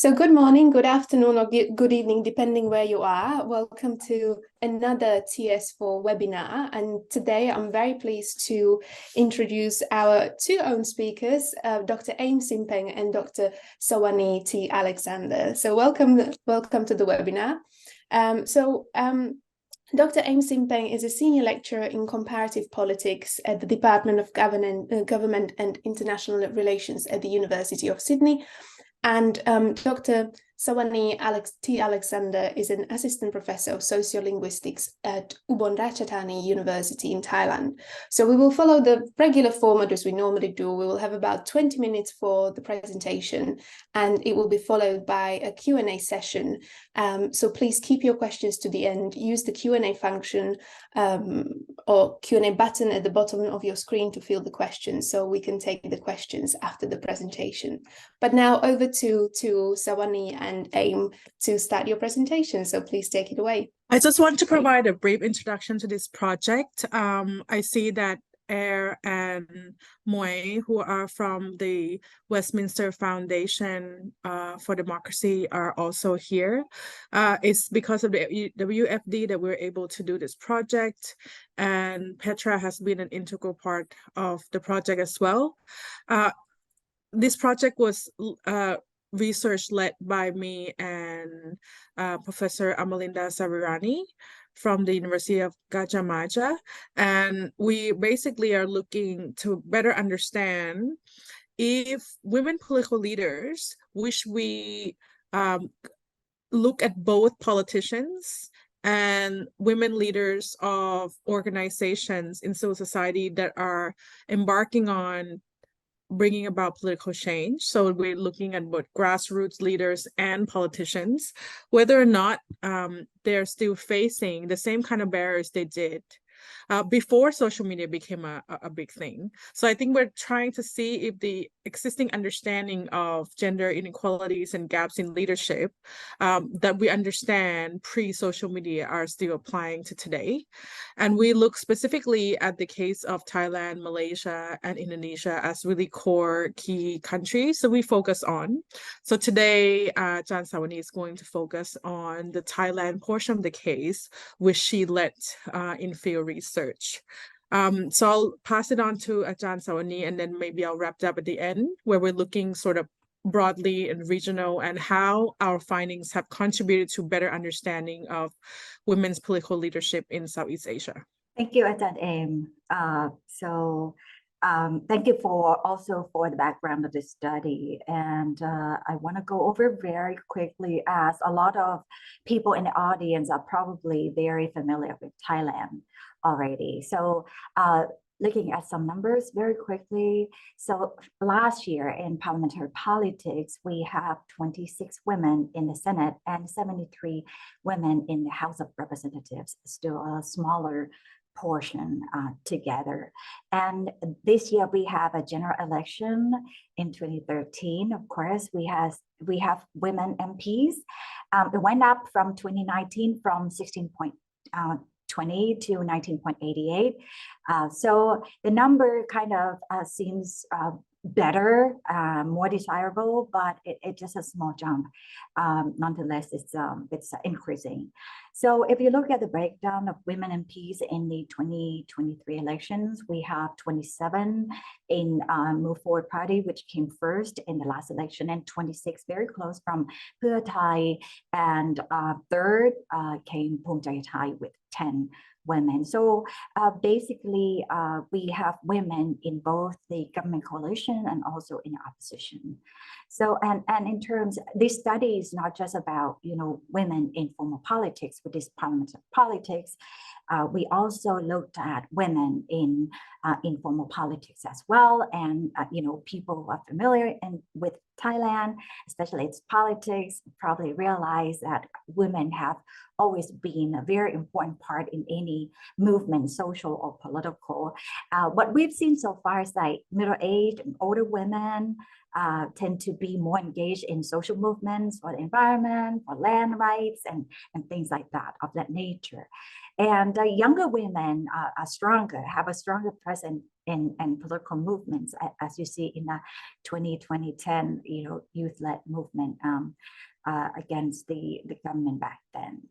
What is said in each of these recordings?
So good morning, good afternoon, or good evening, depending where you are. Welcome to another TS4 webinar. And today I'm very pleased to introduce our two own speakers, Dr. Aim Simpeng and Dr. Sawani T. Alexander. So welcome to the webinar. Dr. Aim Simpeng is a senior lecturer in comparative politics at the Department of Government and International Relations at the University of Sydney. And Dr. Sawani T. Alexander is an assistant professor of sociolinguistics at Ubon Ratchathani University in Thailand. So we will follow the regular format as we normally do. We will have about 20 minutes for the presentation, and it will be followed by a Q&A session. So please keep your questions to the end. Use the Q&A function or Q&A button at the bottom of your screen to fill the questions, so we can take the questions after the presentation. But now over to Sawani and Aim to start your presentation. So please take it away. I just want to provide a brief introduction to this project. I see that Air and Moy, who are from the Westminster Foundation for Democracy, are also here. It's because of the WFD that we're able to do this project, and Petra has been an integral part of the project as well. This project was research led by me and Professor Amalinda Savirani from the University of Gajah Mada, and we basically are looking to better understand if women political leaders, which we look at both politicians and women leaders of organizations in civil society that are embarking on bringing about political change. So we're looking at both grassroots leaders and politicians, whether or not they're still facing the same kind of barriers they did before social media became a big thing. So I think we're trying to see if the existing understanding of gender inequalities and gaps in leadership that we understand pre-social media are still applying to today. And we look specifically at the case of Thailand, Malaysia, and Indonesia as really core key countries. So we focus on. So today, Jan Sawani is going to focus on the Thailand portion of the case, which she led in field research. So I'll pass it on to Ajahn Sawani, and then maybe I'll wrap it up at the end, where we're looking sort of broadly and regional and how our findings have contributed to better understanding of women's political leadership in Southeast Asia. Thank you, Ajahn Aim. Thank you for the background of this study. And I want to go over very quickly, as a lot of people in the audience are probably very familiar with Thailand already. So looking at some numbers very quickly. So last year in parliamentary politics, we have 26 women in the Senate and 73 women in the House of Representatives, still a smaller portion together. And this year we have a general election in 2013. Of course, we have women MPs. It went up from 2019 from 16.20 to 19.88. So the number kind of seems better, more desirable, but it's just a small jump. Nonetheless, it's increasing. So if you look at the breakdown of women MPs in the 2023 elections, we have 27 in Move Forward Party, which came first in the last election, and 26 very close from Pheu Thai, and third came Phumjai Thai with 10 women. So basically, we have women in both the government coalition and also in the opposition. So, and in terms, this study is not just about, women in formal politics with this parliamentary politics. We also looked at women in informal politics as well. And, people who are familiar with Thailand, especially its politics, probably realize that women have always been a very important part in any movement, social or political. What we've seen so far is like middle-aged and older women tend to be more engaged in social movements for the environment, for land rights, and things like that, of that nature. And younger women are stronger, have a stronger presence and political movements, as you see in the 2010, youth-led movement against the government back then.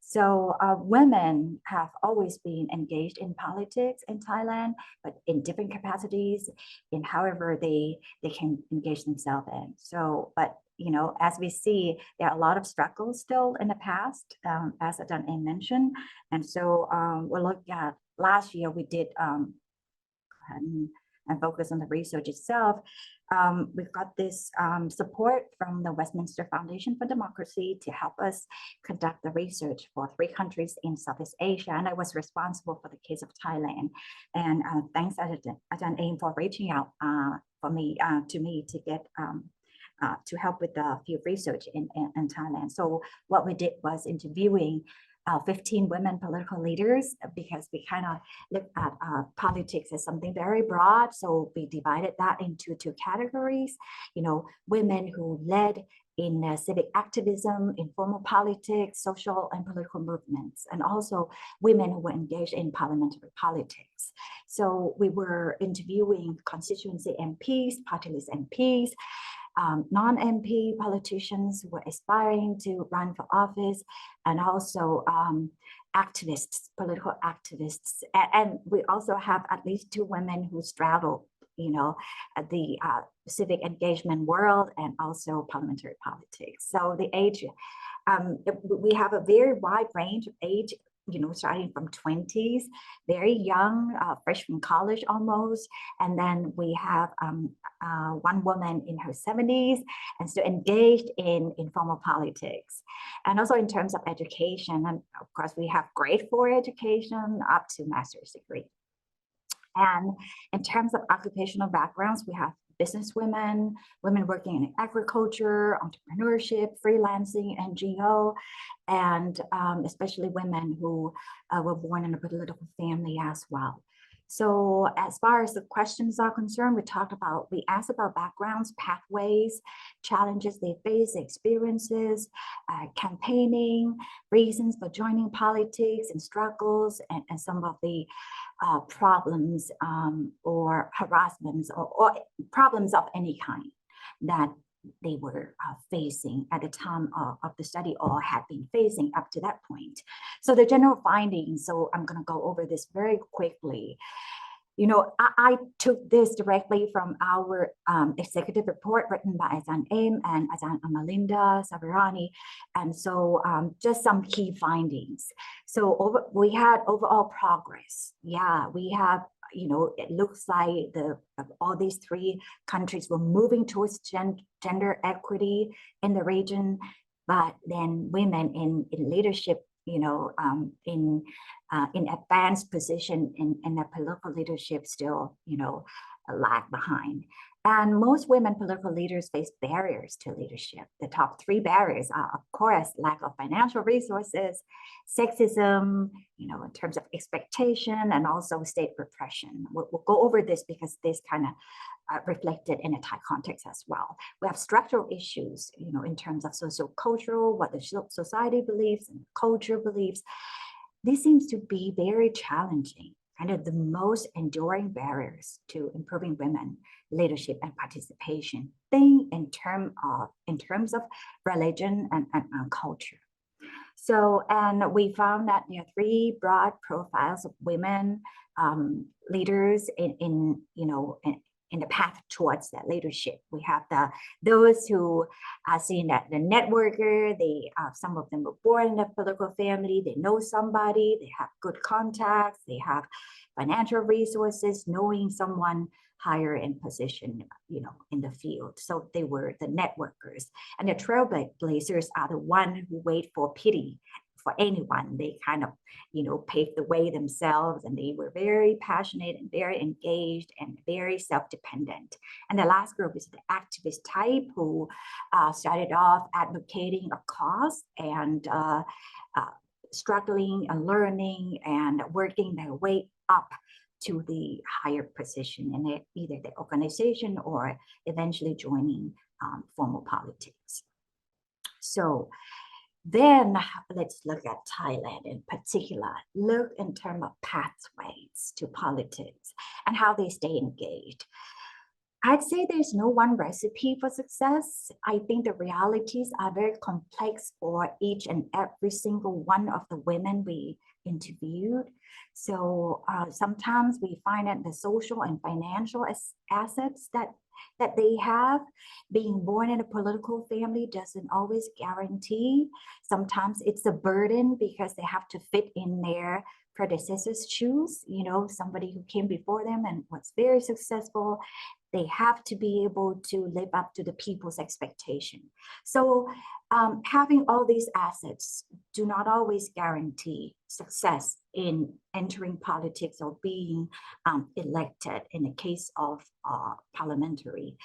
So women have always been engaged in politics in Thailand, but in different capacities, in however they can engage themselves in. So, but as we see, there are a lot of struggles still in the past, as Ajahn A mentioned. And so we'll look at last year we did and focus on the research itself. We've got this support from the Westminster Foundation for Democracy to help us conduct the research for 3 countries in Southeast Asia. And I was responsible for the case of Thailand. And thanks Ajahn Aim for reaching out to me to get to help with the field research in Thailand. So what we did was interviewing 15 women political leaders, because we kind of look at politics as something very broad. So we divided that into 2 categories, women who led in civic activism, informal politics, social and political movements, and also women who were engaged in parliamentary politics. So we were interviewing constituency MPs, party-list MPs, non-MP politicians who were aspiring to run for office, and also activists, political activists. And we also have at least 2 women who straddle, the civic engagement world and also parliamentary politics. So the age, we have a very wide range of age, starting from 20s, very young, fresh from college almost. And then we have one woman in her 70s and still engaged in informal politics. And also in terms of education, and of course we have grade 4 education up to master's degree. And in terms of occupational backgrounds, we have businesswomen, women working in agriculture, entrepreneurship, freelancing, NGO, and especially women who were born in a political family as well. So as far as the questions are concerned, we asked about backgrounds, pathways, challenges they face, experiences, campaigning, reasons for joining politics and struggles, and some of the problems or harassments or problems of any kind that they were facing at the time of the study or had been facing up to that point. So the general findings, so I'm going to go over this very quickly. I took this directly from our executive report written by Ajahn Aim and Ajahn Amalinda Savarani. And so just some key findings. So we had overall progress. Yeah, we have, it looks like all these 3 countries were moving towards gender equity in the region, but then women in leadership, in advanced position in the political leadership still, lag behind. And most women political leaders face barriers to leadership. The top 3 barriers are, of course, lack of financial resources, sexism, in terms of expectation, and also state repression. We'll go over this because this kind of reflected in a Thai context as well. We have structural issues, in terms of socio-cultural, what the society believes and culture believes. This seems to be very challenging, kind of the most enduring barriers to improving women leadership and participation thing in terms of religion and culture. So, and we found that there are 3 broad profiles of women leaders in the path towards that leadership. We have those who are seen as the networker. Some of them were born in a political family. They know somebody. They have good contacts. They have financial resources, knowing someone higher in position, in the field. So they were the networkers. And the trailblazers are the one who wait for pity for anyone. They kind of, paved the way themselves, and they were very passionate and very engaged and very self-dependent. And the last group is the activist type who started off advocating a cause and struggling and learning and working their way up to the higher position in either the organization or eventually joining formal politics. So Then let's look at Thailand in particular. Look in terms of pathways to politics and how they stay engaged. I'd say there's no one recipe for success. I think the realities are very complex for each and every single one of the women we interviewed. So sometimes we find that the social and financial assets that they have, being born in a political family doesn't always guarantee. Sometimes it's a burden because they have to fit in their predecessors' shoes, you know, somebody who came before them and was very successful. They have to be able to live up to the people's expectation. So having all these assets do not always guarantee success in entering politics or being elected in the case of parliamentary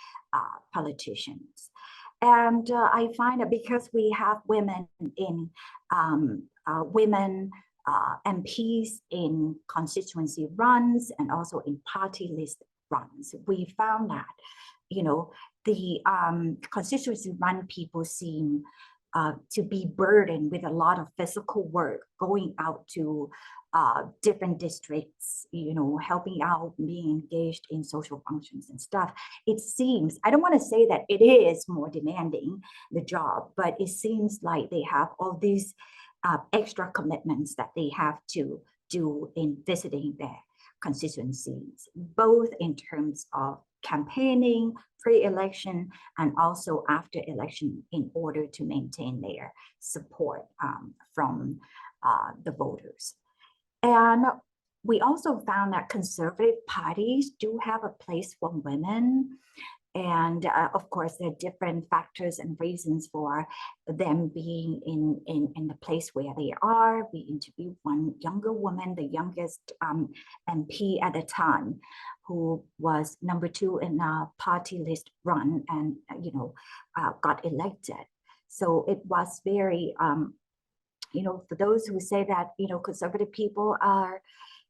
politicians. And I find that because we have women in MPs in constituency runs and also in party list runs, we found that, you know, the constituency run people seem to be burdened with a lot of physical work, going out to different districts, you know, helping out, being engaged in social functions and stuff. It seems, I don't want to say that it is more demanding, the job, but it seems like they have all these extra commitments that they have to do in visiting their constituencies, both in terms of campaigning, pre-election, and also after election in order to maintain their support from the voters. And we also found that conservative parties do have a place for women. And of course, there are different factors and reasons for them being in the place where they are. We interviewed one younger woman, the youngest MP at the time, who was number 2 in a party list run and, you know, got elected. So it was very, you know, for those who say that, you know, conservative people are,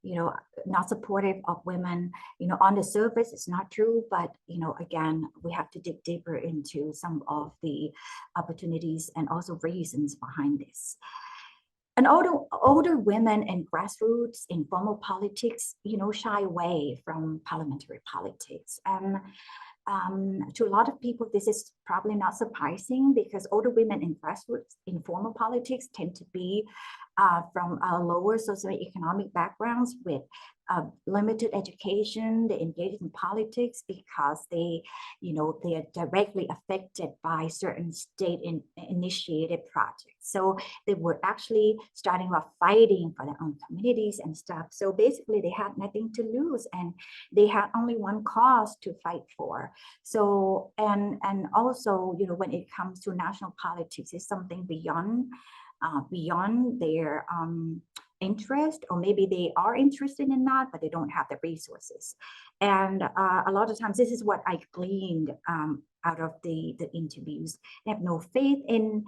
you know, not supportive of women, you know, on the surface, it's not true. But, you know, again, we have to dig deeper into some of the opportunities and also reasons behind this. And older women in grassroots, informal politics, you know, shy away from parliamentary politics. And to a lot of people, this is probably not surprising because older women in grassroots, informal politics tend to be from lower socioeconomic backgrounds with limited education. They engage in politics because they, you know, they are directly affected by certain state-initiated projects. So they were actually starting off fighting for their own communities and stuff. So basically, they had nothing to lose, and they had only one cause to fight for. So and also, you know, when it comes to national politics, it's something beyond their interest, or maybe they are interested in that, but they don't have the resources. And a lot of times, this is what I gleaned out of the interviews. They have no faith in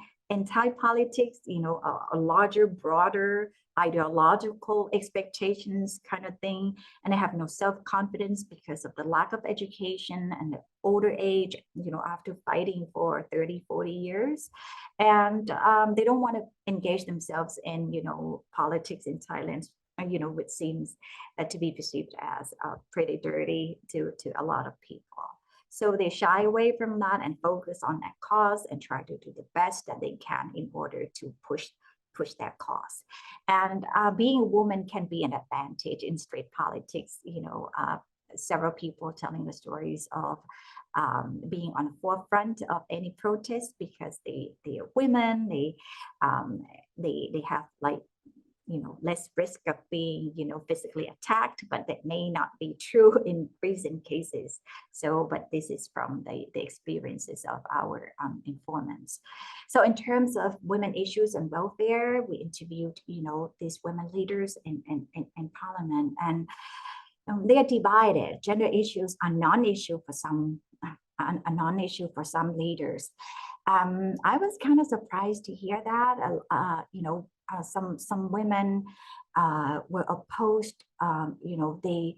Thai politics, you know, a larger, broader ideological expectations kind of thing. And they have no self-confidence because of the lack of education and the older age, you know, after fighting for 30, 40 years. And they don't want to engage themselves in, you know, politics in Thailand, you know, which seems to be perceived as pretty dirty to a lot of people. So they shy away from that and focus on that cause and try to do the best that they can in order to push that cause. And being a woman can be an advantage in street politics. You know, several people telling the stories of being on the forefront of any protest because they are women. They have, like, you know, less risk of being, you know, physically attacked, but that may not be true in recent cases. So, but this is from the experiences of our informants. So in terms of women issues and welfare, we interviewed, you know, these women leaders in parliament, and they are divided. Gender issues are non-issue for some, a non-issue for some leaders. I was kind of surprised to hear that, you know, some women were opposed, you know, they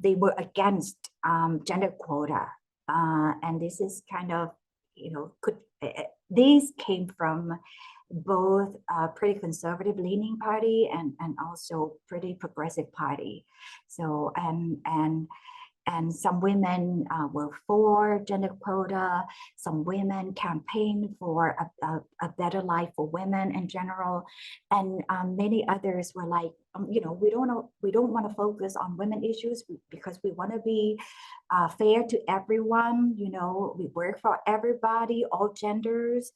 were against gender quota. And this is kind of, these came from both a pretty conservative leaning party and also pretty progressive party. So and some women were for gender quota. Some women campaigned for a better life for women in general, and many others were like, we don't want to focus on women issues because we want to be fair to everyone. We work for everybody, all genders.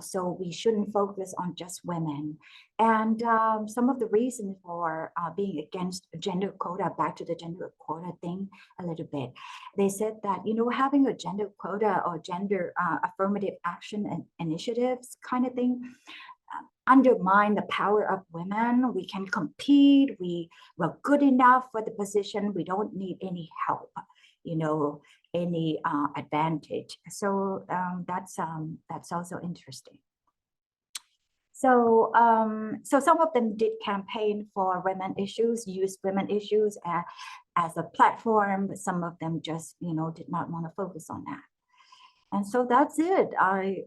So we shouldn't focus on just women. And some of the reasons for being against gender quota, back to the gender quota thing a little bit, they said that, having a gender quota or gender affirmative action and initiatives kind of thing undermine the power of women. We can compete. We're good enough for the position. We don't need any help, any advantage. So that's also interesting. So some of them did campaign for women issues, use women issues as a platform. Some of them just did not want to focus on that. And so that's it. Sorry.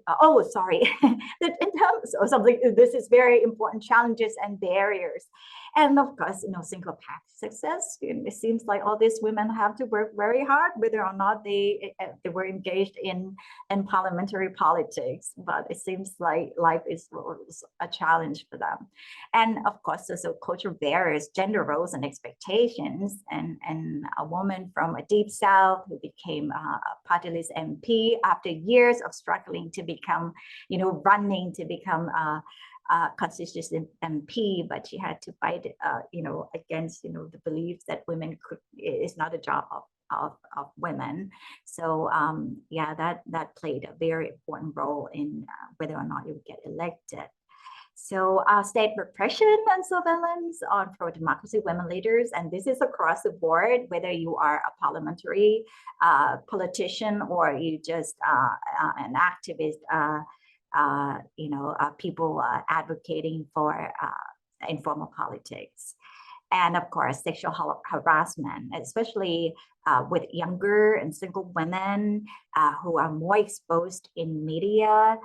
In terms of something, this is very important, challenges and barriers. And of course, single path success. It seems like all these women have to work very hard, whether or not they were engaged in parliamentary politics. But it seems like life is a challenge for them. And of course, also cultural barriers, gender roles and expectations. And a woman from a deep South who became a party list MP after years of struggling to become, running to become a constituent MP, but she had to fight, against, the beliefs that women is not a job of women. So yeah, that played a very important role in whether or not you would get elected. So state repression and surveillance on pro-democracy women leaders, and this is across the board, whether you are a parliamentary politician or you just an activist, people advocating for informal politics. And of course, sexual harassment, especially with younger and single women who are more exposed in media.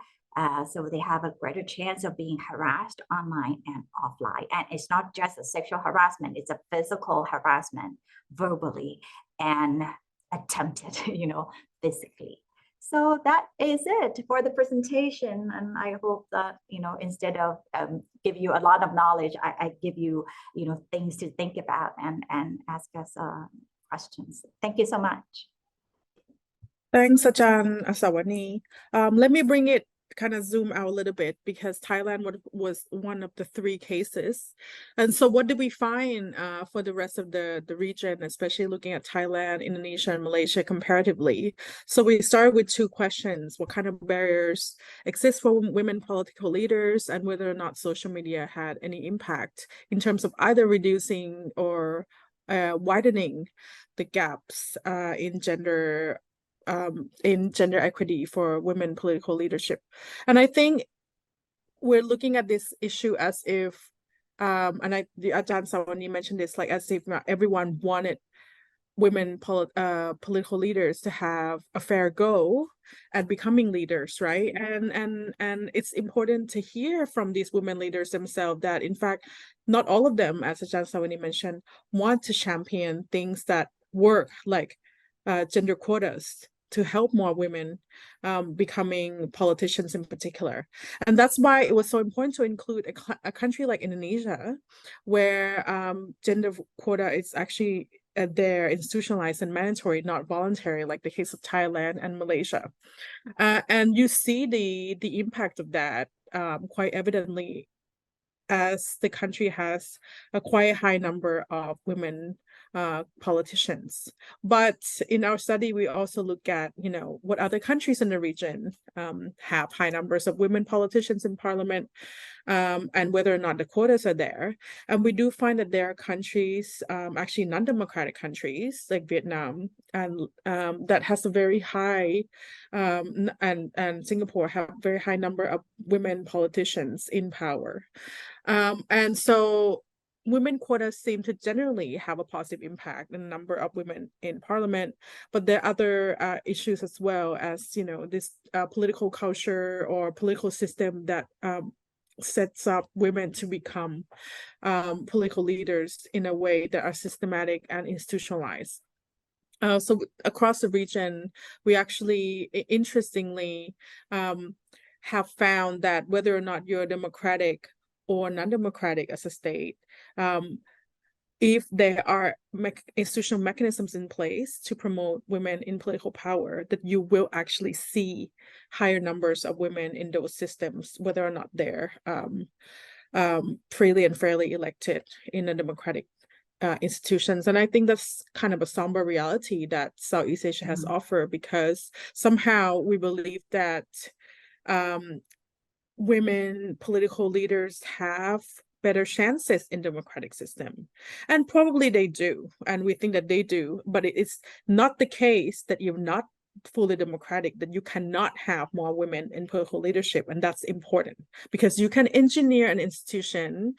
So they have a greater chance of being harassed online and offline. And it's not just a sexual harassment, it's a physical harassment, verbally and attempted, physically. So that is it for the presentation. And I hope that, instead of give you a lot of knowledge, I give you, things to think about and ask us questions. Thank you so much. Thanks, Ajahn Asawani. Let me bring it kind of zoom out a little bit, because Thailand was one of the 3 cases. And so what did we find for the rest of the region, especially looking at Thailand, Indonesia, and Malaysia comparatively? So we started with 2 questions: what kind of barriers exist for women political leaders, and whether or not social media had any impact in terms of either reducing or widening the gaps in gender equity for women political leadership. And I think we're looking at this issue as if, and Ajahn Sawani mentioned this, like as if not everyone wanted women political leaders to have a fair go at becoming leaders, right? And it's important to hear from these women leaders themselves that, in fact, not all of them, as Ajahn Sawani mentioned, want to champion things that work, like gender quotas, to help more women becoming politicians in particular. And that's why it was so important to include a country like Indonesia, where gender quota is actually they're institutionalized and mandatory, not voluntary, like the case of Thailand and Malaysia. And you see the impact of that quite evidently, as the country has a quite high number of women politicians. But in our study, we also look at, what other countries in the region have high numbers of women politicians in parliament, and whether or not the quotas are there. And we do find that there are countries, actually non-democratic countries like Vietnam, and that has a very high, and Singapore have very high number of women politicians in power. And so women quotas seem to generally have a positive impact in the number of women in parliament, but there are other issues as well, as this political culture or political system that sets up women to become political leaders in a way that are systematic and institutionalized. So across the region, we actually, interestingly, have found that whether or not you're democratic or non-democratic as a state, if there are institutional mechanisms in place to promote women in political power, that you will actually see higher numbers of women in those systems, whether or not they're freely and fairly elected in a democratic institutions. And I think that's kind of a somber reality that Southeast Asia has offered, because somehow we believe that women political leaders have better chances in democratic system, and probably they do, and we think that they do, but it's not the case that you're not fully democratic, that you cannot have more women in political leadership. And that's important, because you can engineer an institution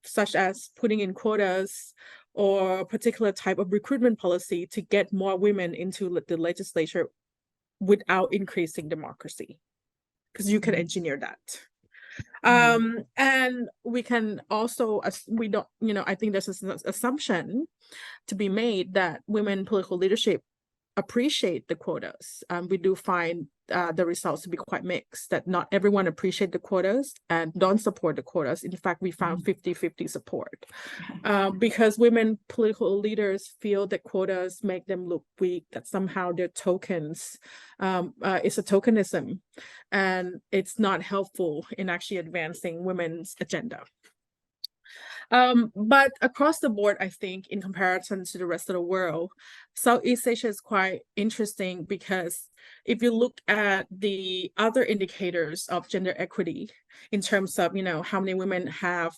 such as putting in quotas or a particular type of recruitment policy to get more women into the legislature without increasing democracy, because you can engineer that. And we can also, we don't, I think there's an assumption to be made that women political leadership appreciate the quotas. We do find the results to be quite mixed, that not everyone appreciate the quotas and don't support the quotas. In fact, we found 50-50 support, because women political leaders feel that quotas make them look weak, that somehow they're tokens. It's a tokenism, and it's not helpful in actually advancing women's agenda. But across the board, I think in comparison to the rest of the world, Southeast Asia is quite interesting, because if you look at the other indicators of gender equity in terms of, how many women have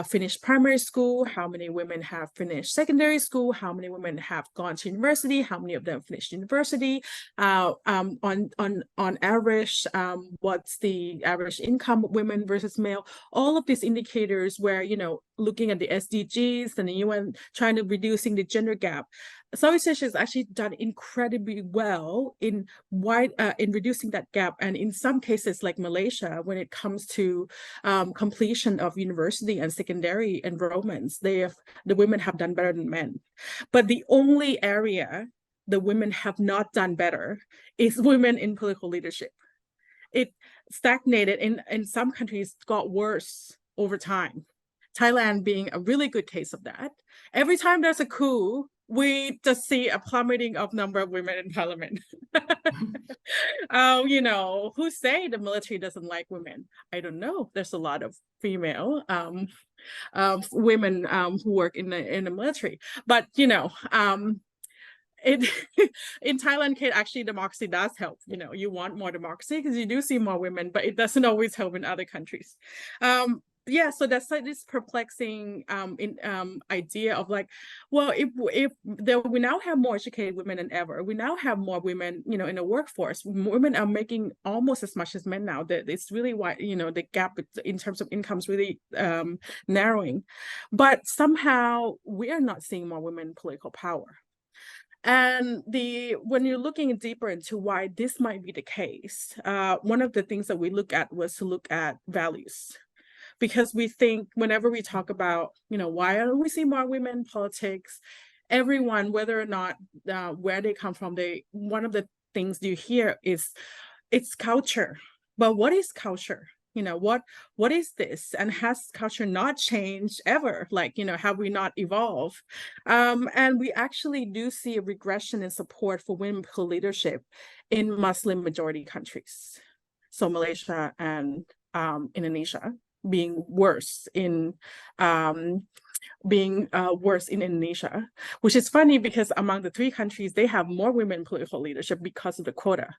finished primary school, how many women have finished secondary school, how many women have gone to university, how many of them finished university, on average, what's the average income of women versus male, all of these indicators where, looking at the SDGs and the UN trying to reducing the gender gap, Southeast Asia has actually done incredibly well in reducing that gap. And in some cases, like Malaysia, when it comes to completion of university and secondary enrollments, the women have done better than men. But the only area the women have not done better is women in political leadership. It stagnated, in some countries got worse over time. Thailand being a really good case of that. Every time there's a coup, we just see a plummeting of number of women in parliament. Who say the military doesn't like women? I don't know. There's a lot of female women who work in the military, but in Thailand, actually democracy does help. You want more democracy because you do see more women, but it doesn't always help in other countries. So that's like this perplexing idea of like, well, if we now have more educated women than ever, we now have more women, in the workforce. Women are making almost as much as men now. That it's really wide, the gap in terms of income is really narrowing. But somehow we are not seeing more women in political power. And when you're looking deeper into why this might be the case, one of the things that we look at was to look at values. Because we think whenever we talk about, why don't we see more women in politics, everyone, whether or not where they come from, one of the things you hear is it's culture. But what is culture? What is this? And has culture not changed ever? Like, have we not evolved? And we actually do see a regression in support for women political leadership in Muslim majority countries. So Malaysia and Indonesia being worse in Indonesia, which is funny because among the three countries, they have more women in political leadership because of the quota.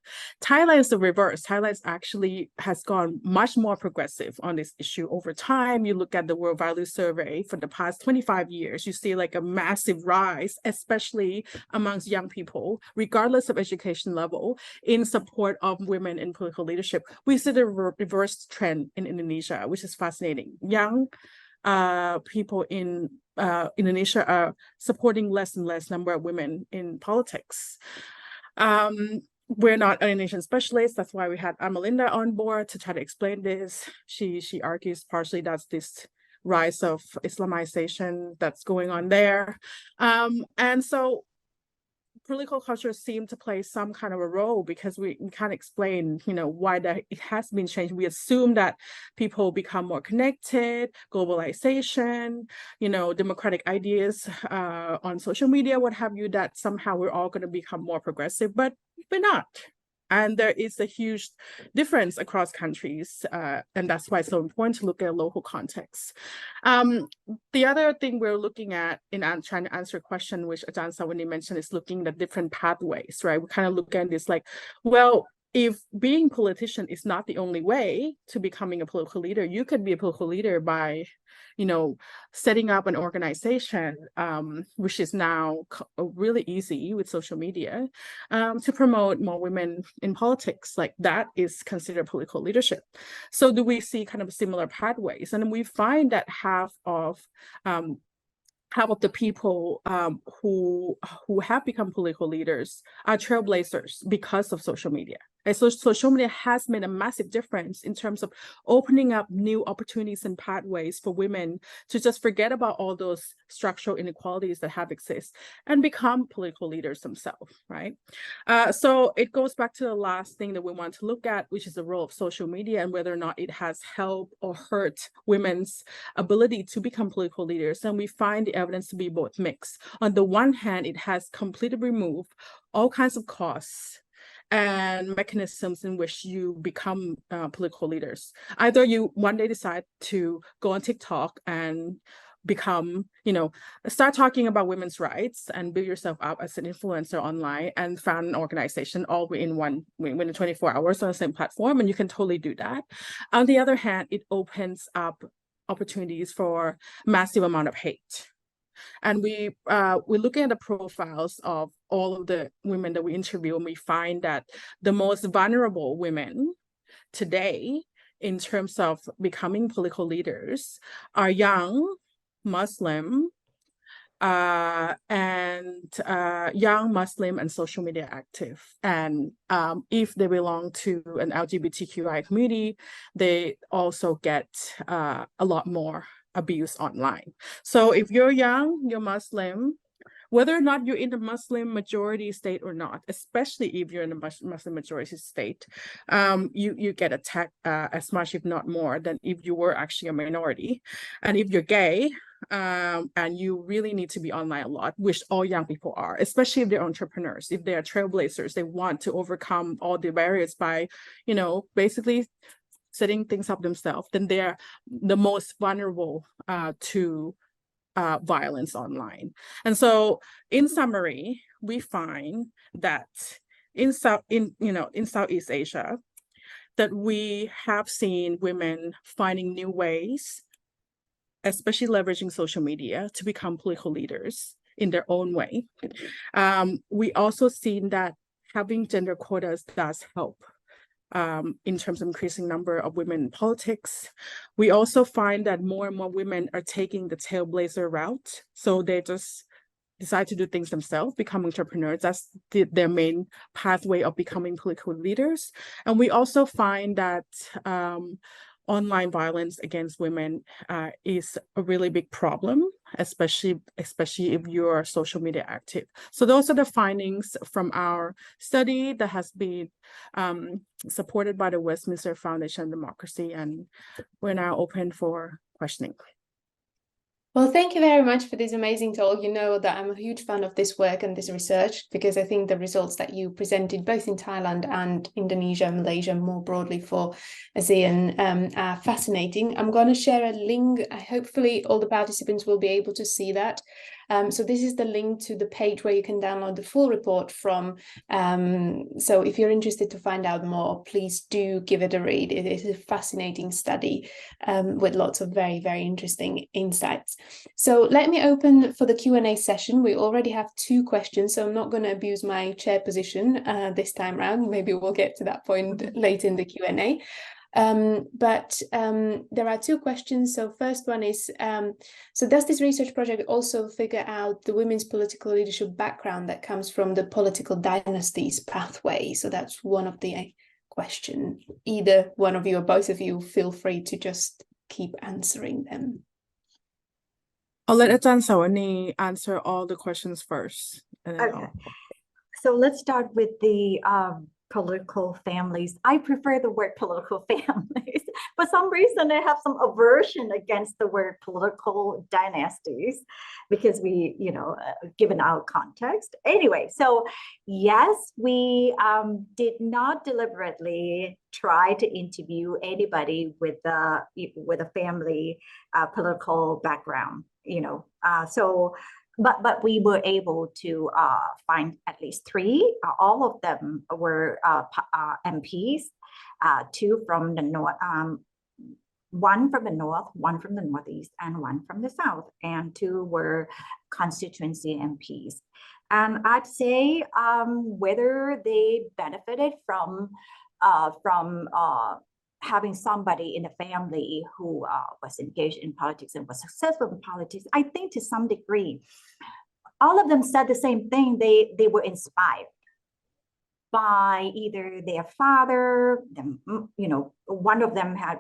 Thailand is the reverse. Thailand actually has gone much more progressive on this issue over time. You look at the World Value Survey for the past 25 years, you see like a massive rise, especially amongst young people, regardless of education level, in support of women in political leadership. We see the reverse trend in Indonesia, which is fascinating. Young people in Indonesia are supporting less and less number of women in politics. We're not an Indonesian specialist. That's why we had Amalinda on board to try to explain this. She argues partially that's this rise of Islamization that's going on there. And so political culture seemed to play some kind of a role because we can't explain, why that it has been changed. We assume that people become more connected, globalization, democratic ideas on social media, what have you, that somehow we're all going to become more progressive, but we're not. And there is a huge difference across countries, and that's why it's so important to look at local context. The other thing we're looking at in trying to answer a question, which Ajahn Sawani mentioned, is looking at different pathways, right? We kind of look at this like, well, if being a politician is not the only way to becoming a political leader, you could be a political leader by, setting up an organization, which is now really easy with social media, to promote more women in politics. Like that is considered political leadership. So do we see kind of similar pathways? And we find that half of the people who have become political leaders are trailblazers because of social media. And so social media has made a massive difference in terms of opening up new opportunities and pathways for women to just forget about all those structural inequalities that have exist and become political leaders themselves, right? So it goes back to the last thing that we want to look at, which is the role of social media and whether or not it has helped or hurt women's ability to become political leaders. And we find the evidence to be both mixed. On the one hand, it has completely removed all kinds of costs and mechanisms in which you become political leaders. Either you one day decide to go on TikTok and become, start talking about women's rights and build yourself up as an influencer online and found an organization all within 24 hours on the same platform, and you can totally do that. On the other hand, it opens up opportunities for massive amount of hate. And we're looking at the profiles of all of the women that we interview, and we find that the most vulnerable women today in terms of becoming political leaders are young, Muslim, young Muslim and social media active. And if they belong to an LGBTQI community, they also get a lot more abuse online. So if you're young, you're Muslim, whether or not you're in the Muslim majority state or not, especially if you're in a Muslim majority state, you get attacked as much, if not more, than if you were actually a minority. And if you're gay, and you really need to be online a lot, which all young people are, especially if they're entrepreneurs, if they are trailblazers, they want to overcome all the barriers by, basically setting things up themselves, then they're the most vulnerable to violence online. And so in summary, we find that in Southeast Asia, that we have seen women finding new ways, especially leveraging social media, to become political leaders in their own way. We also seen that having gender quotas does help in terms of increasing number of women in politics. We also find that more and more women are taking the trailblazer route. So they just decide to do things themselves, become entrepreneurs. That's their main pathway of becoming political leaders. And we also find that online violence against women is a really big problem, especially if you're social media active. So those are the findings from our study that has been supported by the Westminster Foundation on Democracy, and we're now open for questioning. Well, thank you very much for this amazing talk. You know that I'm a huge fan of this work and this research, because I think the results that you presented both in Thailand and Indonesia, Malaysia, more broadly for ASEAN, are fascinating. I'm going to share a link. Hopefully all the participants will be able to see that. So this is the link to the page where you can download the full report from. So if you're interested to find out more, please do give it a read. It is a fascinating study with lots of very, very interesting insights. So let me open for the Q&A session. We already have 2 questions, so I'm not going to abuse my chair position this time around. Maybe we'll get to that point later in the Q&A. But there are two questions. So first one is, so does this research project also figure out the women's political leadership background that comes from the political dynasties pathway? So that's one of the question. Either one of you or both of you, feel free to just keep answering them. I'll let Ajahn Sawani answer all the questions first. And then Okay. So let's start with the political families. I prefer the word political families. For some reason, I have some aversion against the word political dynasties because we, given our context. Anyway, so yes, we did not deliberately try to interview anybody with a family political background, But we were able to find at least three. All of them were MPs, two from the north, one from the north, one from the northeast, and one from the south, and two were constituency MPs. And I'd say whether they benefited from having somebody in the family who was engaged in politics and was successful in politics, I think to some degree, all of them said the same thing. They were inspired by either their father, one of them had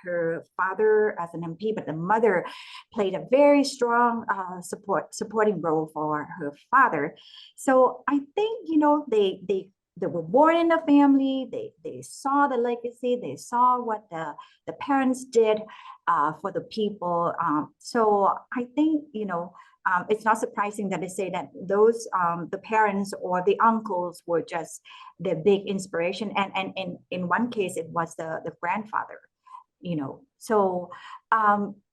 her father as an MP, but the mother played a very strong supporting role for her father. So I think, they were born in a family, they saw the legacy, they saw what the parents did for the people. So I think, it's not surprising that they say that those, the parents or the uncles were just the big inspiration. And in one case, it was the grandfather, So,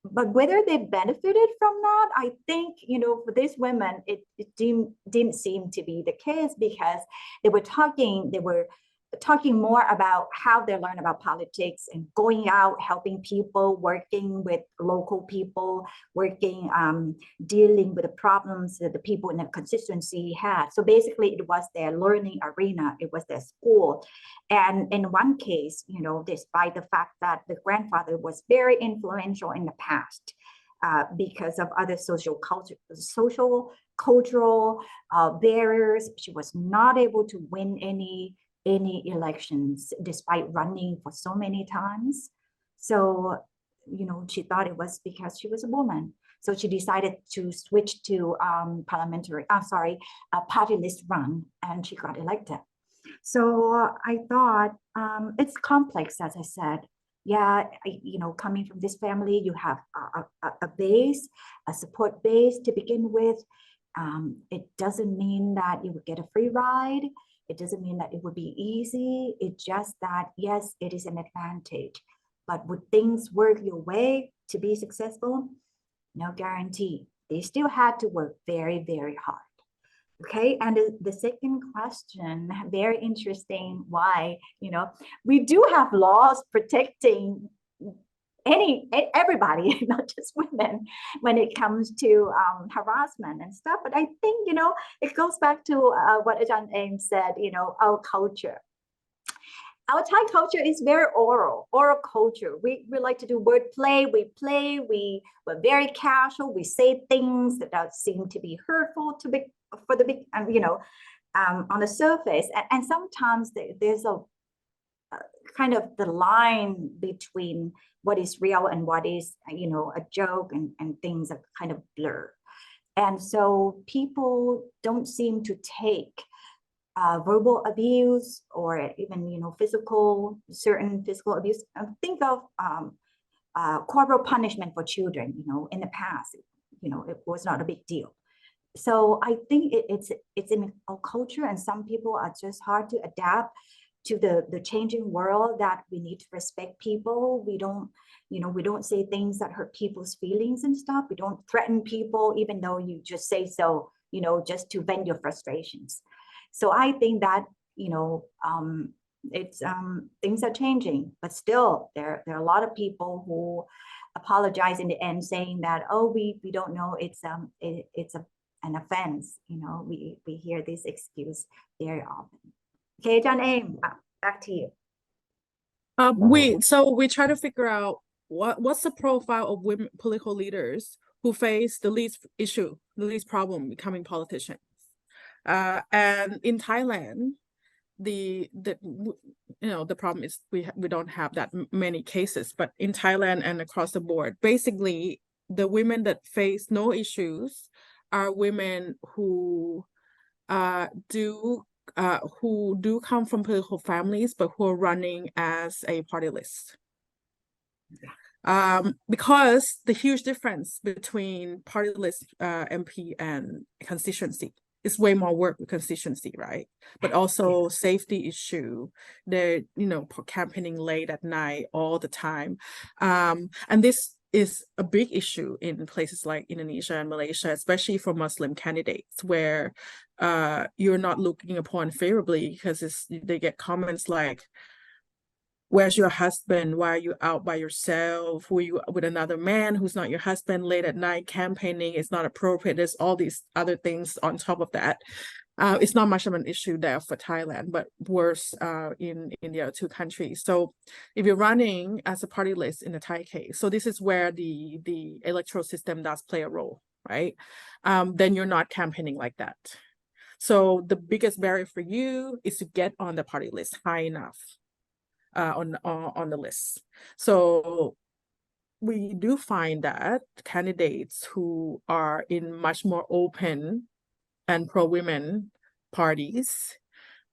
but whether they benefited from that, I think, for these women, it didn't seem to be the case because they were talking more about how they learn about politics and going out, helping people, working with local people, dealing with the problems that the people in the constituency had. So basically it was their learning arena, it was their school. And in one case, despite the fact that the grandfather was very influential in the past, because of other social cultural barriers, she was not able to win any elections despite running for so many times. So, she thought it was because she was a woman. So she decided to switch to party list run, and she got elected. So I thought it's complex, as I said. Yeah, coming from this family, you have a base, a support base to begin with. It doesn't mean that you would get a free ride. It doesn't mean that it would be easy. It's just that, yes, it is an advantage. But would things work your way to be successful? No guarantee. They still had to work very, very hard. Okay, and the second question, very interesting, why, we do have laws protecting everybody, not just women, when it comes to harassment and stuff. But I think, it goes back to what Ajahn Aim said, our culture. Our Thai culture is very oral culture. We like to do wordplay, we're very casual, we say things that seem to be hurtful on the surface. And sometimes there's a kind of the line between what is real and what is, a joke, and things are kind of blur. And so people don't seem to take verbal abuse or even, certain physical abuse. Think of corporal punishment for children, in the past, it was not a big deal. So I think it's in our culture, and some people are just hard to adapt to the changing world, that we need to respect people. We don't say things that hurt people's feelings and stuff. We don't threaten people, even though you just say so, just to vent your frustrations. So I think that, it's things are changing, but still there are a lot of people who apologize in the end, saying that, oh, we don't know, it's an offense. We hear this excuse very often. Okay, Ajahn Aim, back to you. We try to figure out what's the profile of women political leaders who face the least issue, the least problem becoming politicians. And in Thailand, the problem is we don't have that many cases, but in Thailand and across the board, basically the women that face no issues are women who do come from political families, but who are running as a party list. Because the huge difference between party list MP and constituency is way more work with constituency, right? But also safety issue. They're campaigning late at night all the time, and this is a big issue in places like Indonesia and Malaysia, especially for Muslim candidates, where you're not looking upon favorably because they get comments like, where's your husband? Why are you out by yourself? Were you with another man who's not your husband late at night campaigning? It's not appropriate. There's all these other things on top of that. It's not much of an issue there for Thailand, but worse in the other two countries. So if you're running as a party list in the Thai case, so this is where the electoral system does play a role, right? Then you're not campaigning like that. So the biggest barrier for you is to get on the party list high enough. On the list. So we do find that candidates who are in much more open and pro-women parties,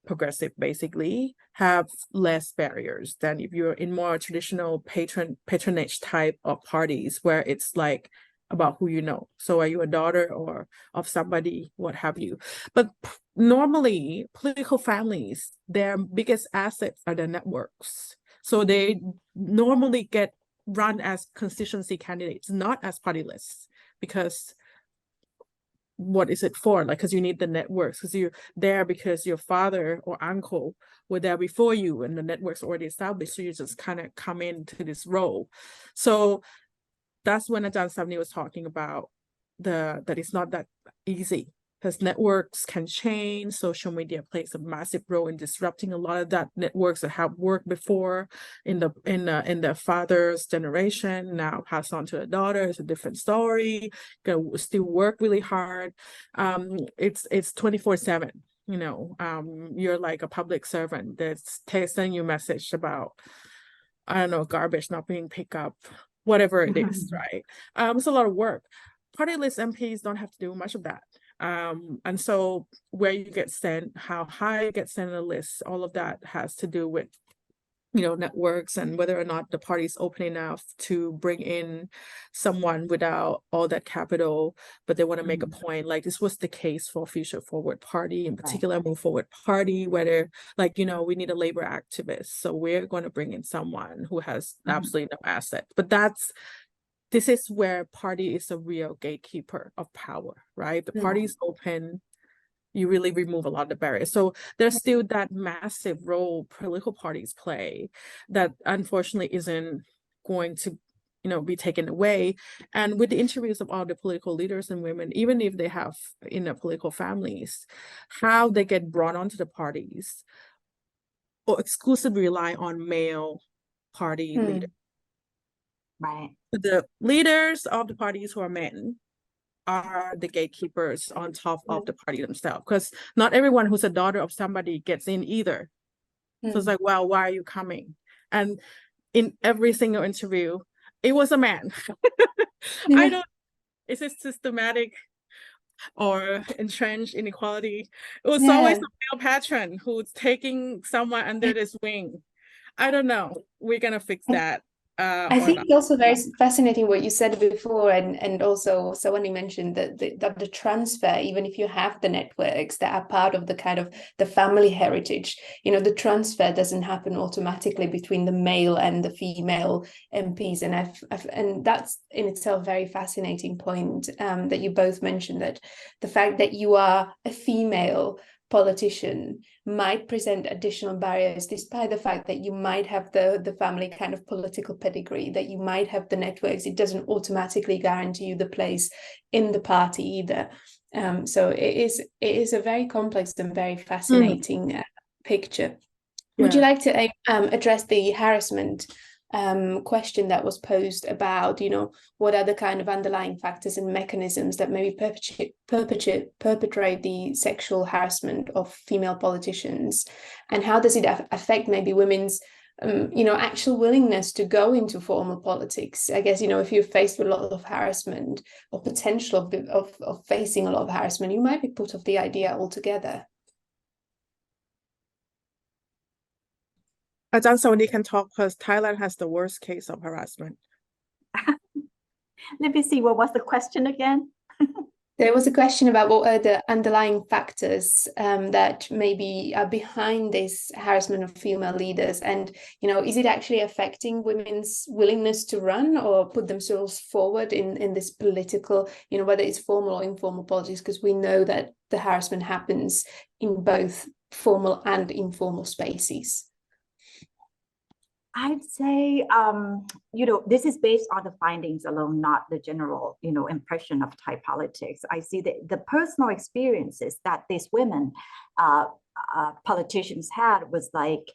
progressive basically, have less barriers than if you're in more traditional patronage type of parties where it's like about who you know. So are you a daughter or of somebody, what have you? But normally political families, their biggest assets are their networks. So they normally get run as constituency candidates, not as party lists, because what is it for? Like, because you need the networks, because you're there because your father or uncle were there before you and the network's already established. So you just kind of come into this role. So that's when Ajahn Samni was talking about that it's not that easy, because networks can change. Social media plays a massive role in disrupting a lot of that networks that have worked before in the father's generation, now passed on to the daughter. It's a different story. Gonna still work really hard. It's 24/7. You're like a public servant that's sending you a message about, I don't know, garbage not being picked up, whatever it is, right? It's a lot of work. Party list MPs don't have to do much of that. And so where you get sent, how high you get sent on the list, all of that has to do with, networks and whether or not the party is open enough to bring in someone without all that capital, but they want to make a point. Like this was the case for Future Forward Party, in particular, Move Forward Party, where they're like, we need a labor activist. So we're going to bring in someone who has absolutely no asset. But this is where party is a real gatekeeper of power, right? The party is open. You really remove a lot of the barriers. So there's still that massive role political parties play that unfortunately isn't going to, be taken away. And with the interviews of all the political leaders and women, even if they have political families, how they get brought onto the parties or exclusively rely on male party leaders. Right. The leaders of the parties who are men are the gatekeepers on top of the party themselves, because not everyone who's a daughter of somebody gets in either. So it's like, well, why are you coming? And in every single interview, it was a man. Is it systematic or entrenched inequality? It was always a male patron who's taking someone under this wing. I don't know. We're gonna fix that. I think it's also very fascinating what you said before, and also someone mentioned that the transfer, even if you have the networks that are part of the kind of the family heritage, the transfer doesn't happen automatically between the male and the female MPs, and that's in itself a very fascinating point that you both mentioned, that the fact that you are a female politician might present additional barriers, despite the fact that you might have the family kind of political pedigree, that you might have the networks. It doesn't automatically guarantee you the place in the party either. So it is a very complex and very fascinating picture. Would you Yeah. like to address the harassment question that was posed about, what are the kind of underlying factors and mechanisms that maybe perpetrate the sexual harassment of female politicians, and how does it affect maybe women's actual willingness to go into formal politics? I guess, if you're faced with a lot of harassment or potential of facing a lot of harassment, you might be put off the idea altogether. Ajahn Sawani can talk because Thailand has the worst case of harassment. Let me see, what was the question again? There was a question about what are the underlying factors that maybe are behind this harassment of female leaders, and is it actually affecting women's willingness to run or put themselves forward in this political, whether it's formal or informal politics, because we know that the harassment happens in both formal and informal spaces. I'd say, this is based on the findings alone, not the general, impression of Thai politics. I see the personal experiences that these women politicians had was like,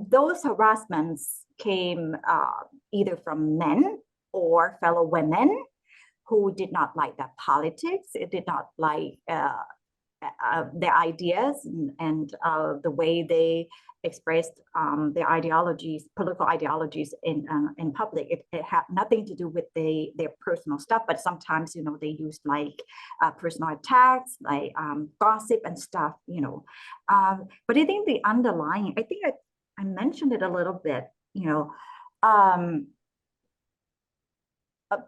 those harassments came either from men or fellow women who did not like that politics, it did not like their ideas and the way they expressed their ideologies, political ideologies in public. It had nothing to do with their personal stuff, but sometimes, they used like personal attacks, like gossip and stuff, but I think the underlying, I think I mentioned it a little bit,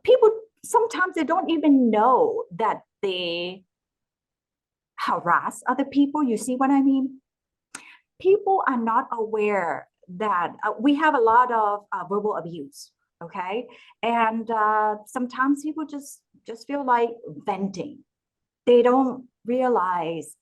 people, sometimes they don't even know that they harass other people. You see what I mean? People are not aware that we have a lot of verbal abuse, okay? And sometimes people just feel like venting. They don't realize,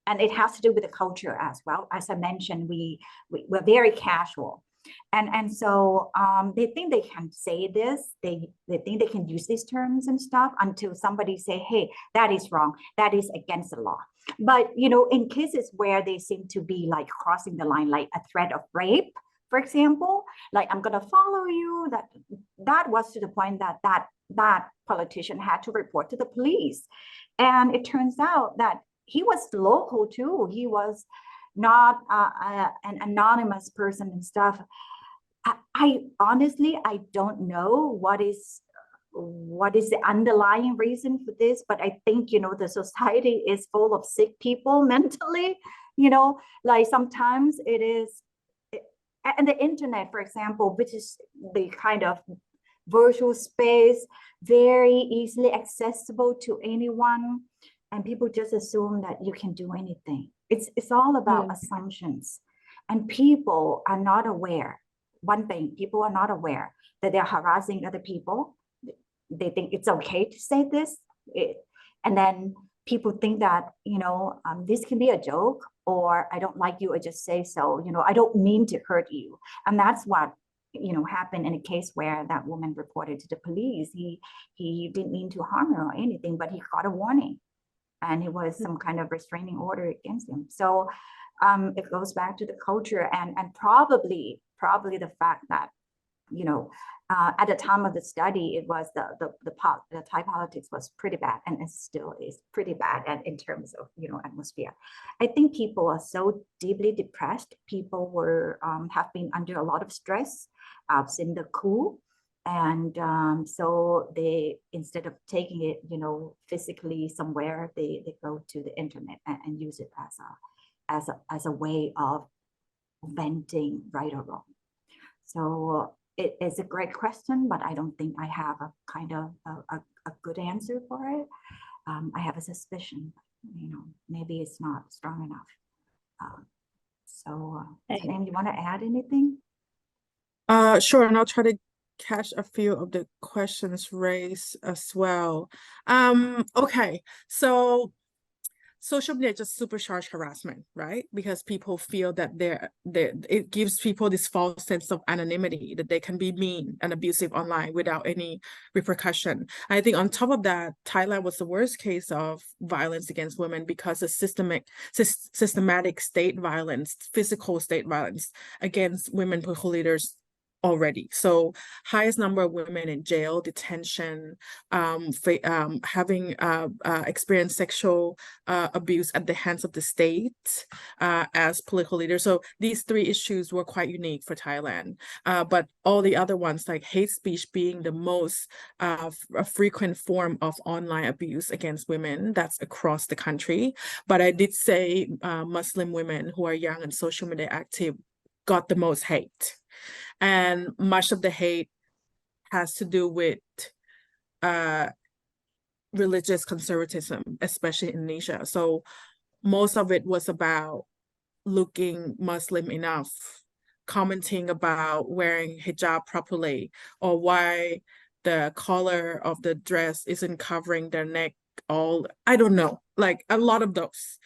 and it has to do with the culture as well. As I mentioned, we're very casual. And so they think they can say this, they think they can use these terms and stuff until somebody say, hey, that is wrong, that is against the law. But, in cases where they seem to be like crossing the line, like a threat of rape, for example, like I'm going to follow you, that was to the point that politician had to report to the police. And it turns out that he was local too. He was not an anonymous person and stuff. I honestly, I don't know what is the underlying reason for this, but I think, the society is full of sick people mentally, like sometimes it is, and the internet, for example, which is the kind of virtual space, very easily accessible to anyone, and people just assume that you can do anything. It's all about assumptions, and people are not aware. One thing, people are not aware that they're harassing other people. They think it's okay to say this. And then people think that, this can be a joke, or I don't like you, I just say so, I don't mean to hurt you. And that's what, happened in a case where that woman reported to the police. He didn't mean to harm her or anything, but he got a warning. And it was some kind of restraining order against him. So it goes back to the culture and probably the fact that, at the time of the study, it was the Thai politics was pretty bad, and it still is pretty bad. And in terms of, atmosphere, I think people are so deeply depressed. People have been under a lot of stress since the coup. And so they, instead of taking it, physically somewhere, they go to the internet and use it as a way of venting, right or wrong. So it is a great question, but I don't think I have a kind of a good answer for it. I have a suspicion, maybe it's not strong enough. Sam, you want to add anything? Sure, and I'll try to catch a few of the questions raised as well. Okay, so social media just supercharged harassment, right? Because people feel that it gives people this false sense of anonymity, that they can be mean and abusive online without any repercussion. I think on top of that, Thailand was the worst case of violence against women because of systematic state violence, physical state violence against women political leaders already. So highest number of women in jail, detention, having experienced sexual abuse at the hands of the state as political leaders. So these three issues were quite unique for Thailand. But all the other ones, like hate speech being the most frequent form of online abuse against women, that's across the country. But I did say Muslim women who are young and social media active got the most hate. And much of the hate has to do with religious conservatism, especially in Indonesia. So most of it was about looking Muslim enough, commenting about wearing hijab properly, or why the collar of the dress isn't covering their neck all, I don't know, like a lot of those.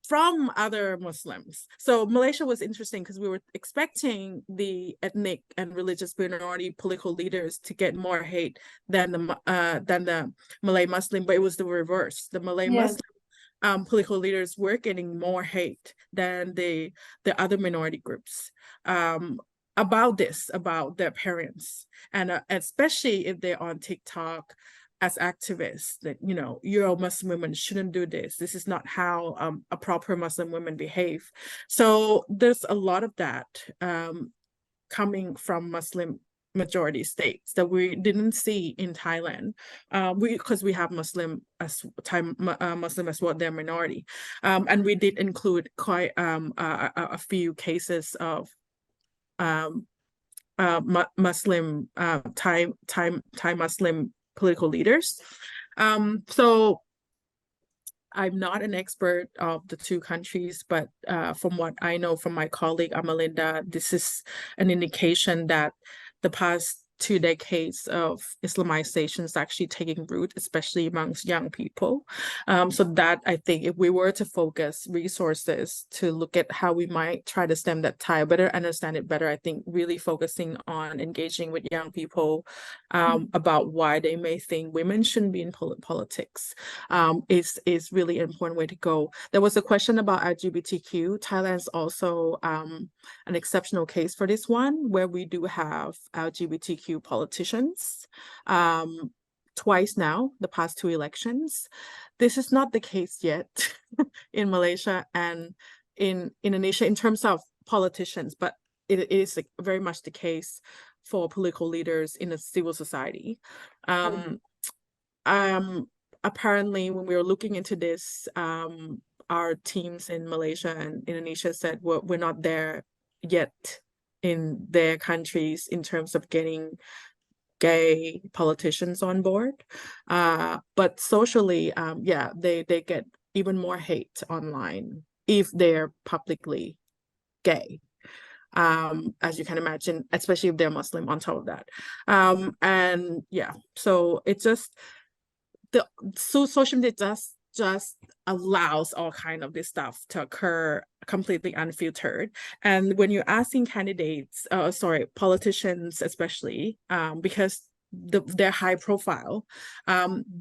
From other Muslims. So Malaysia was interesting because we were expecting the ethnic and religious minority political leaders to get more hate than the Malay Muslim, but it was the reverse. The Malay Muslim political leaders were getting more hate than the other minority groups about their parents, and especially if they're on TikTok as activists, that, you know, you're a Muslim woman, shouldn't do this. This is not how a proper Muslim woman behave. So there's a lot of that coming from Muslim majority states that we didn't see in Thailand, because we have Muslim as Muslim as well, they're minority, and we did include quite a few cases of Muslim Thai Muslim political leaders. So I'm not an expert of the two countries, but from what I know from my colleague Amalinda, this is an indication that the past 2 decades of Islamization is actually taking root, especially amongst young people. So that, I think, if we were to focus resources to look at how we might try to stem that tide, better understand it better, I think really focusing on engaging with young people about why they may think women shouldn't be in politics is really an important way to go. There was a question about LGBTQ. Thailand's also an exceptional case for this one, where we do have LGBTQ politicians twice now, the past 2 elections. This is not the case yet in Malaysia and in Indonesia in terms of politicians, but it is very much the case for political leaders in a civil society. Apparently, when we were looking into this, our teams in Malaysia and Indonesia said we're not there yet in their countries in terms of getting gay politicians on board, but socially, yeah, they get even more hate online if they're publicly gay, as you can imagine, especially if they're Muslim on top of that. And yeah, so it just social media just allows all kind of this stuff to occur completely unfiltered. And when you're asking candidates, politicians especially, because they're high profile,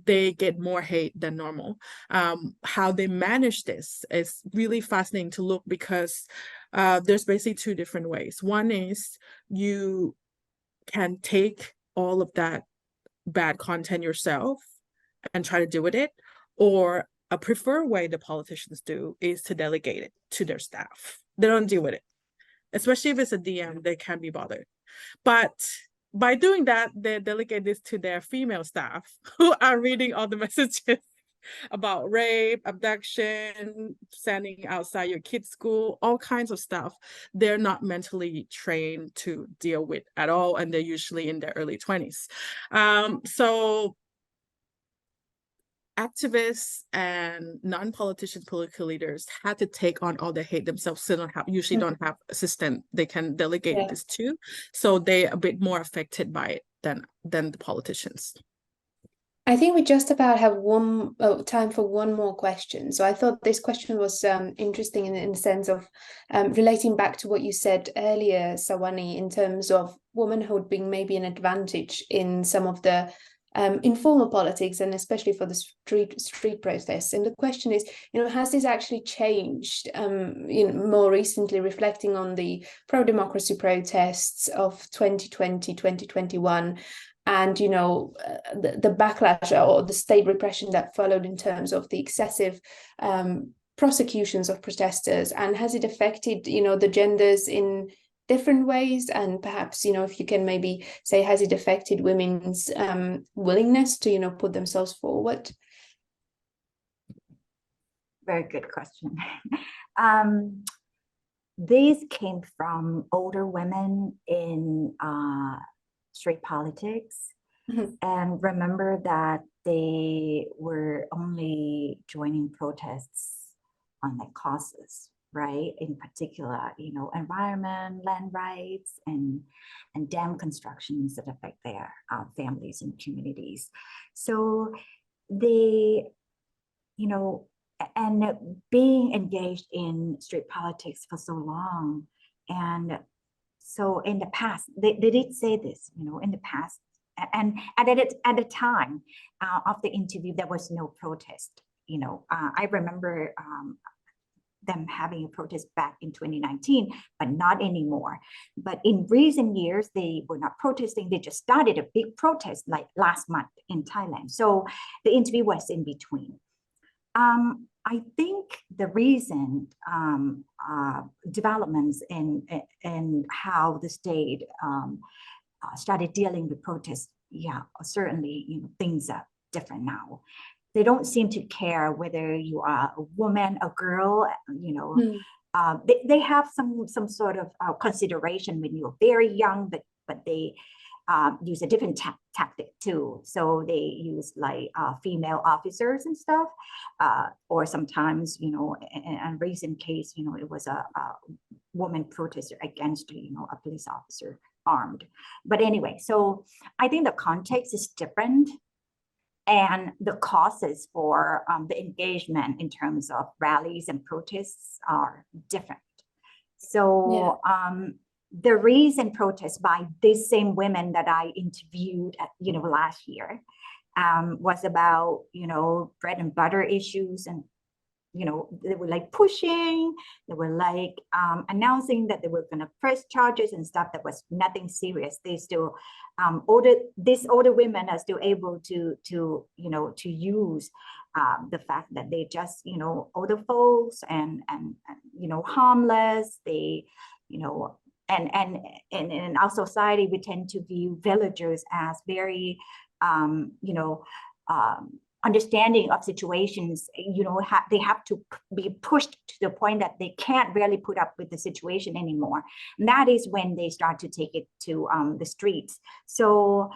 they get more hate than normal. How they manage this is really fascinating to look, because there's basically 2 different ways. One is you can take all of that bad content yourself and try to deal with it, or a preferred way the politicians do is to delegate it to their staff. They don't deal with it, especially if it's a DM, they can't be bothered. But by doing that, they delegate this to their female staff who are reading all the messages about rape, abduction, standing outside your kid's school, all kinds of stuff they're not mentally trained to deal with at all, and they're usually in their early 20s. So activists and non-politician political leaders had to take on all the hate themselves. So usually don't have assistant they can delegate this to, so they're a bit more affected by it than the politicians. I think we just about have time for one more question. So I thought this question was interesting in the sense of relating back to what you said earlier, Sawani, in terms of womanhood being maybe an advantage in some of the informal politics, and especially for the street protests. And the question is, has this actually changed more recently, reflecting on the pro-democracy protests of 2020, 2021? And the backlash or the state repression that followed in terms of the excessive prosecutions of protesters, and has it affected the genders in different ways? And perhaps if you can maybe say, has it affected women's willingness to put themselves forward? Very good question. These came from older women in street politics. Mm-hmm. And remember that they were only joining protests on the causes, right? In particular, environment, land rights, and dam constructions that affect their families and communities. So they, and being engaged in street politics for so long, and so in the past, they did say this, in the past, and at the time of the interview, there was no protest. I remember them having a protest back in 2019, but not anymore. But in recent years, they were not protesting. They just started a big protest like last month in Thailand. So the interview was in between. I think the recent developments in how the state started dealing with protests, certainly, things are different now. They don't seem to care whether you are a woman, a girl, they have some sort of consideration when you're very young, but they use a different tactic too. So they use like female officers and stuff, or sometimes, in a recent case, it was a woman protester against, a police officer armed. But anyway, so I think the context is different, and the causes for the engagement in terms of rallies and protests are different. So the recent protest by these same women that I interviewed at, last year was about, bread and butter issues. And, they were like pushing, they were like announcing that they were going to press charges and stuff that was nothing serious. They still, these older women are still able to use the fact that they just, older folks and harmless, they, and in our society, we tend to view villagers as very, understanding of situations. They have to be pushed to the point that they can't really put up with the situation anymore. And that is when they start to take it to the streets. So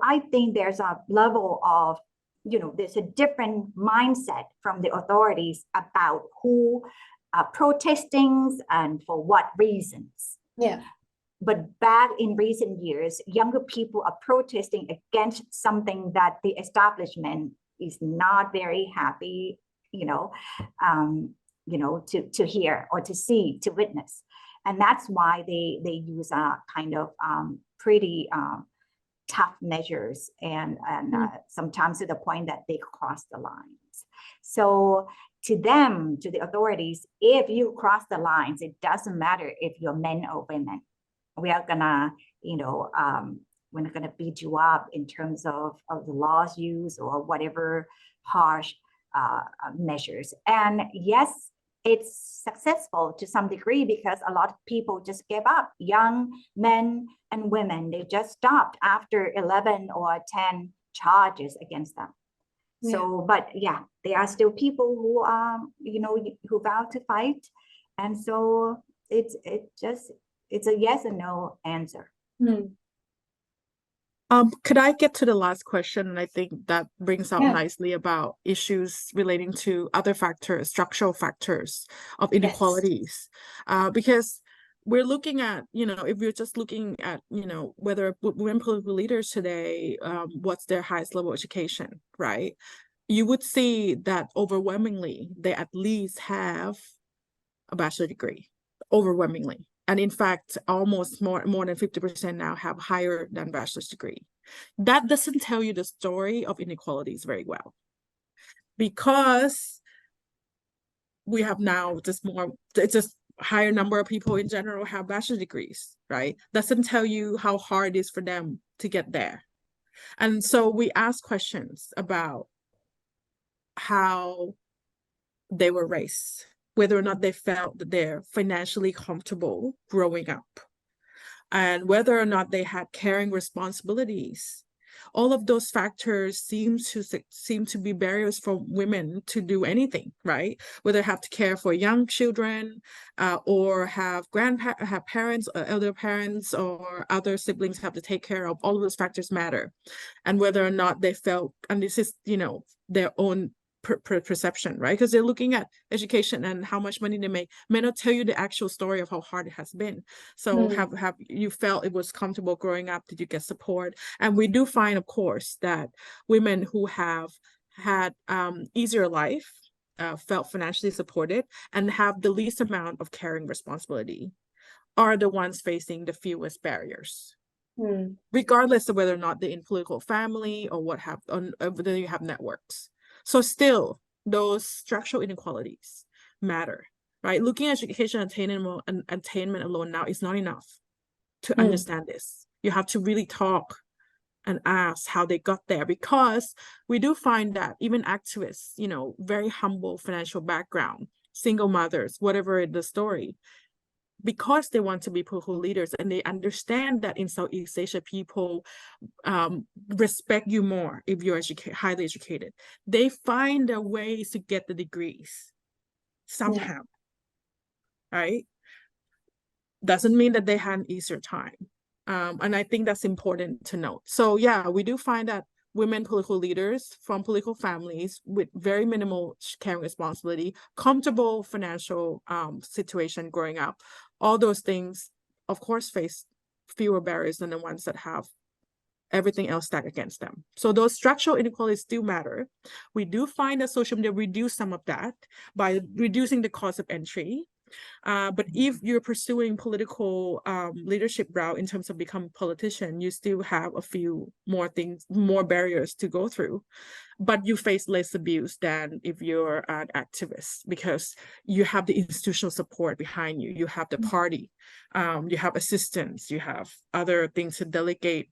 I think there's a level of, there's a different mindset from the authorities about who are protesting and for what reasons. Yeah. But back in recent years, younger people are protesting against something that the establishment is not very happy, to hear or to see, to witness. And that's why they use a kind of pretty tough measures, and sometimes to the point that they cross the lines. So to them, to the authorities, if you cross the lines, it doesn't matter if you're men or women. We are gonna, we're not gonna beat you up in terms of the laws used or whatever harsh measures. And yes, it's successful to some degree because a lot of people just gave up. Young men and women, they just stopped after 11 or 10 charges against them. Yeah. So, but yeah, there are still people who who vow to fight, and so it's a yes and no answer. Could I get to the last question? And I think that brings out nicely about issues relating to other factors, structural factors of inequalities, because we're looking at, if you're just looking at, whether women political leaders today, what's their highest level of education, right? You would see that overwhelmingly, they at least have a bachelor's degree, overwhelmingly. And in fact, almost more than 50% now have higher than bachelor's degree. That doesn't tell you the story of inequalities very well, because we have now it's just higher number of people in general have bachelor's degrees, right? Doesn't tell you how hard it is for them to get there. And so we ask questions about how they were raised, whether or not they felt that they're financially comfortable growing up, and whether or not they had caring responsibilities. All of those factors seem to be barriers for women to do anything, right? Whether have to care for young children, or have parents, or elder parents, or other siblings have to take care of. All of those factors matter, and whether or not they felt, and this is their own perception, right? Because they're looking at education and how much money they make, may not tell you the actual story of how hard it has been. So have you felt it was comfortable growing up? Did you get support? And we do find, of course, that women who have had easier life, felt financially supported, and have the least amount of caring responsibility are the ones facing the fewest barriers. Regardless of whether or not they're in political family or whether you have networks. So still, those structural inequalities matter, right? Looking at education attainment alone now is not enough to understand this. You have to really talk and ask how they got there, because we do find that even activists, very humble financial background, single mothers, whatever the story, because they want to be political leaders and they understand that in Southeast Asia, people respect you more if you're highly educated. They find their ways to get the degrees somehow, right? Doesn't mean that they had an easier time. And I think that's important to note. So yeah, we do find that women political leaders from political families with very minimal caring responsibility, comfortable financial situation growing up, all those things, of course, face fewer barriers than the ones that have everything else stacked against them. So those structural inequalities do matter. We do find that social media reduce some of that by reducing the cost of entry. But if you're pursuing political leadership route in terms of becoming a politician, you still have a few more barriers to go through. But you face less abuse than if you're an activist, because you have the institutional support behind you. You have the party, you have assistants, you have other things to delegate,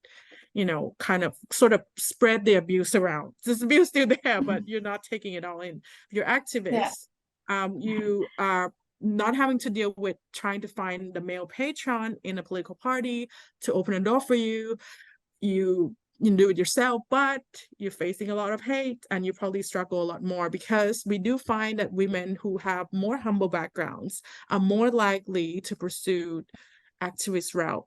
kind of sort of spread the abuse around. This abuse still there, but you're not taking it all in. If you're activists, you are not having to deal with trying to find the male patron in a political party to open a door for you. You do it yourself, but you're facing a lot of hate, and you probably struggle a lot more, because we do find that women who have more humble backgrounds are more likely to pursue activist route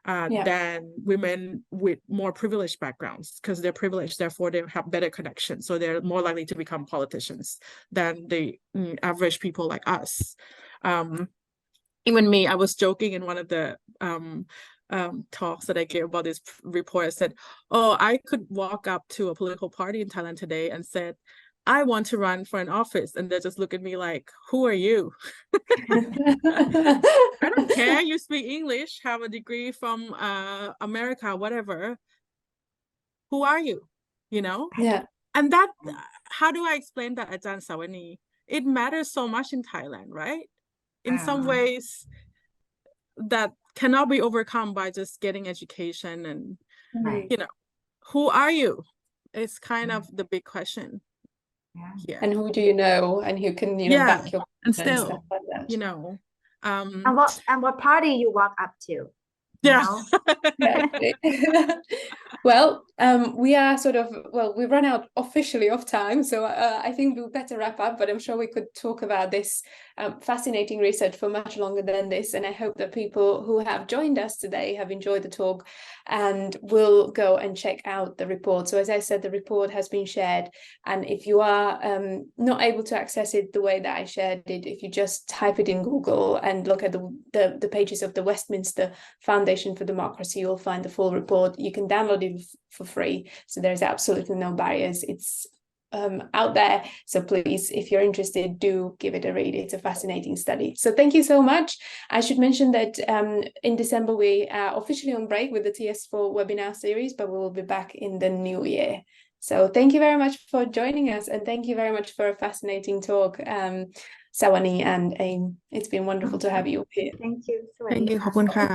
than women with more privileged backgrounds, because they're privileged, therefore they have better connections, so they're more likely to become politicians than the average people like us. Even me, I was joking in one of the talks that I gave about this report. I said, oh, I could walk up to a political party in Thailand today and said, I want to run for an office, and they just look at me like, who are you? I don't care, you speak English, have a degree from America, whatever. Who are you? And that, how do I explain that, Ajahn Sawani? It matters so much in Thailand, right? In some ways that cannot be overcome by just getting education and who are you? It's kind of the big question. And who do you know, and who can back your and still stuff like that. And what party you walk up to? Yeah. Exactly. Well, we are we run out officially of time, so I think we'll better wrap up, but I'm sure we could talk about this fascinating research for much longer than this, and I hope that people who have joined us today have enjoyed the talk and will go and check out the report. So as I said, the report has been shared, and if you are not able to access it the way that I shared it, if you just type it in Google and look at the pages of the Westminster Foundation for Democracy, you'll find the full report. You can download it for free, so there's absolutely no barriers. It's out there, so please, if you're interested, do give it a read. It's a fascinating study. So thank you so much. I should mention that in December we are officially on break with the TS4 webinar series, but we will be back in the new year. So thank you very much for joining us, and thank you very much for a fascinating talk, Sawani and Aim. It's been wonderful to have you here. Thank you. Thank you. ขอบคุณค่ะ